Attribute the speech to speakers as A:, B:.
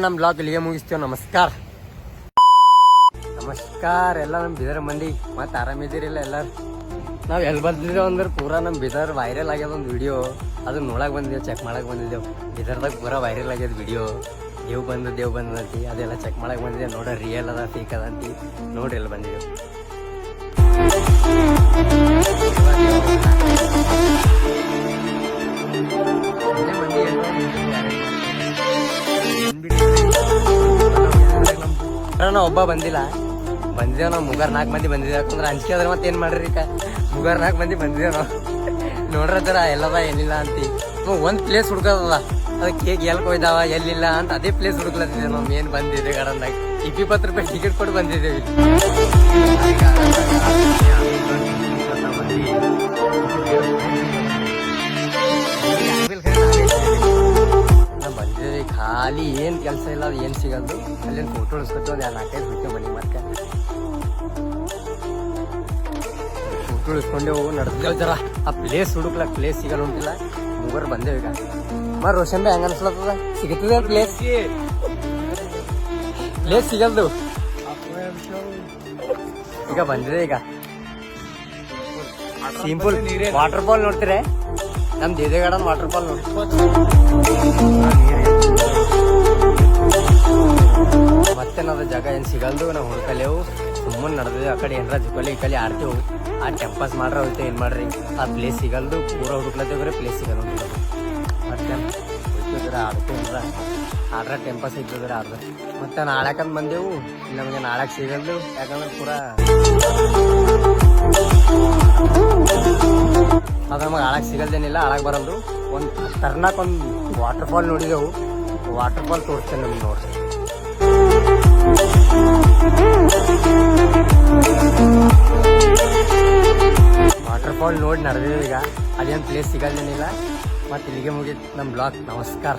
A: ನಮ್ಮ ಬ್ಲಾಗ್ ಇಲ್ಲಿಗೆ ಮುಗಿಸ್ತೇವೆ. ನಮಸ್ಕಾರ ಎಲ್ಲ ನಮ್ಮ ಬಿದರ್ ಮಂದಿ ಮತ್ತೆ ಆರಾಮಿದ್ದೀರಿಲ್ಲ ಎಲ್ಲಾರು. ನಾವು ಎಲ್ಲಿ ಬಂದಿದ್ದೇವೆ ಅಂದ್ರೆ ಪೂರಾ ನಮ್ಮ ಬಿದರ್ ವೈರಲ್ ಆಗ್ಯದ ಒಂದು ವಿಡಿಯೋ. ಅದನ್ನ ನೋಡಕ್ ಬಂದಿದ್ದೇವೆ, ಚೆಕ್ ಮಾಡಕ್ ಬಂದಿದ್ದೇವೆ. ಬಿದರ್ದಾಗ ಪೂರಾ ವೈರಲ್ ಆಗ್ಯದ ವಿಡಿಯೋ. ದೇವ್ ಬಂದದಂತಿ ಅದೆಲ್ಲ ಚೆಕ್ ಮಾಡಕ್ ಬಂದಿದ್ದೇವೆ. ನೋಡ್ರಿ ರಿಯಲ್ ಅದ ಫೇಕ್ ಅದಂತಿ ನೋಡ್ರಿ ಎಲ್ಲ ಬಂದಿದ್ದೇವೆ. ನಾವು ಒಬ್ಬ ಬಂದಿದ್ದೇವೆ. ನಾವು ಮುಗಾರ್ 4 ಮಂದಿ ಬಂದಿದ್ದೇವೆ. ಯಾಕಂದ್ರೆ ಅಂಜಿಕೆ ಆದ್ರೆ ಮತ್ತೆ ಏನ್ ಮಾಡ್ರಿ ಈಗ ಮುಗಾರ್ 4 ಮಂದಿ ಬಂದಿದ್ದೇವೆ. ನಾವು ನೋಡ್ರತ್ತಾರ ಎಲ್ಲದ ಏನಿಲ್ಲ ಅಂತಿ. ಒಂದ್ ಪ್ಲೇಸ್ ಹುಡ್ಕದ ಅದಕ್ಕೆ ಕೇಕ್ ಎಲ್ಕ್ ಹೋಯ್ದಾವ ಎಲ್ಲಿಲ್ಲ ಅಂತ ಅದೇ ಪ್ಲೇಸ್ ಹುಡುಕ್ಲತ್ತಿದ್ದೇವೆ. ನಾವು ಏನ್ ಬಂದಿದ್ದೇವೆ ಗಾರ್ಡನ್ದಾಗ 20 ರೂಪಾಯಿ ಟಿಕೆಟ್ ಕೊಟ್ಟು ಬಂದಿದ್ದೇವೆ. ಬಂದಿದ್ದೇವೆ ಖಾಲಿ ಏನ್ ಕೆಲಸ ಇಲ್ಲ, ಅದು ಏನ್ ಸಿಗಲ್ದು. ಅಲ್ಲಿಂದ ಫೋಟೋ ಉಳಿಸ್ಕೊಟ್ಟು ಒಂದು 4-5 ಬಿಟ್ಟು ಮನೆ ಮತ್ತೆ ಫೋಟೋ ಉಳಿಸ್ಕೊಂಡೆ ಹೋಗು ನಡೆದೇವ್. ಜರ ಆ ಪ್ಲೇಸ್ ಹುಡುಕ್ಲ ಪ್ಲೇಸ್ ಸಿಗಲ್ಲ ಉಂಟಿಲ್ಲ. ಮೂವರು ಬಂದೇವ್ ಈಗ. ರೋಷನ್ ಹೆಂಗ ಅನ್ಸ್ಲತ್ತದ ಸಿಗತದ ಪ್ಲೇಸ್ ಸಿಗಲ್ದು ಈಗ ಬಂದಿದೆ. ಈಗ ಸಿಂಪಲ್ ವಾಟರ್ ಫಾಲ್ ನೋಡ್ತೀರ, ನಮ್ ದೇದೇಗಡನ್ ವಾಟರ್ ಫಾಲ್ ನೋಡಿ. ಮತ್ತೇನಾದ ಜಾಗ ಏನ್ ಸಿಗಲ್ದು. ನಾವು ಹುಡ್ಕಲೇವು ಸುಮ್ಮನೆ ನಡೆದೇವು. ಆ ಕಡೆ ಏನಾರ ಜುಕಲಿ ಈ ಕಲಿ ಆಡ್ತೇವು. ಆ ಟೆಂಪಸ್ ಮಾಡ್ರ ಹೋಯ್ತೇವೆ. ಏನ್ ಮಾಡ್ರಿ ಆ ಪ್ಲೇಸ್ ಸಿಗಲ್ದು. ಪೂರ ಹುಡುಕ್ಲತ್ತೇವ್ರೆ ಪ್ಲೇಸ್ ಸಿಗಲ್ಲ. ಮತ್ತೆ ಹೋಯ್ತಿದ್ರೆ ಆಡ್ತೇವ್ರ ಆಡ್ರ ಟೆಂಪಸ್ ಇದ್ದದ್ರೆ ಆಡ್ದ. ಮತ್ತೆ ನಾಳಕಂತ ಬಂದೆವು. ನಮಗೆ ನಾಳಕ್ ಸಿಗಲ್ದು. ಯಾಕಂದ್ರೆ ಪೂರಾ ಅದು ನಮಗೆ ಆಳಕ್ ಸಿಗಲ್ದೇನಿಲ್ಲ, ಆಳಕ್ ಬರಲ್ದು. ಒಂದು ತರ್ನಾಕ್ ಒಂದು ವಾಟರ್ ಫಾಲ್ ನೋಡಿದೆವು. ವಾಟರ್ ಫಾಲ್ ತೋರಿಸ್ತೇನೆ ನಮ್ಗೆ ನೋಡ್ರಿ. ವಾಟರ್ ಫಾಲ್ ನೋಡಿ ನಡೆದೇವು ಈಗ. ಅದೇನು ಪ್ಲೇಸ್ ಸಿಗಲ್ದೇನಿಲ್ಲ. ಮತ್ತೆ ಇಲ್ಲಿಗೆ ಮುಗೀತು ನಮ್ಮ ಬ್ಲಾಗ್. ನಮಸ್ಕಾರ.